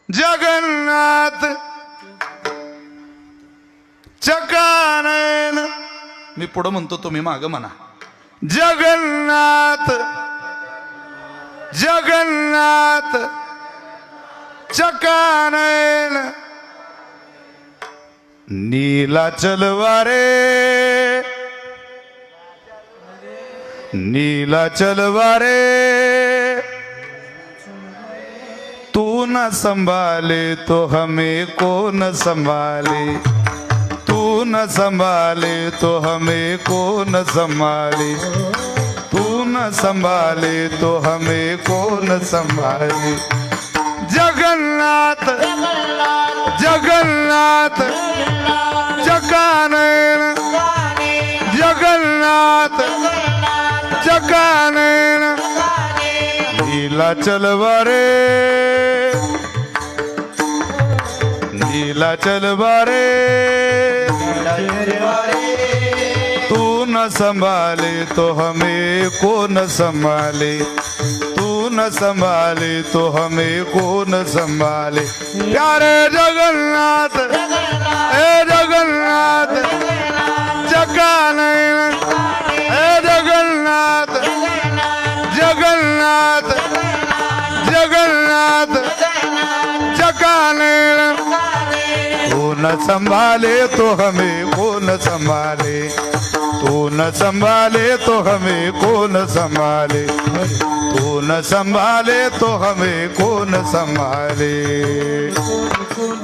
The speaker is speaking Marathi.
जगन्नाथ चकानयन, मी पुढं म्हणतो तुम्ही माग म्हणा. जगन्नाथ जगन्नाथ चकानयन, नीलाचल वारे नीलाचल वारे, तू न संभाले तो हमें कौन संभाले, तू न संभाले तो हमें कौन संभाले, तू न संभाले तो हमें कौन संभाले. जगन्नाथ जगन्नाथ चकानयन, जगन्नाथ चकानयन, नीलाचल वारे नीलाचल वारे, तू न संभाले तो हमें कौन संभाले, तू न संभाले तो हमें कौन संभाले. प्यारे जगन्नाथ हे जगन्नाथ चकानयन, हे जगन्नाथ जगन्नाथ जगन्नाथ चकानयन, तू न संभाले तो हमें कौन संभाले, तू न संभाले तो हमें कौन संभाले, तू न संभाले तो हमें कौन संभाले.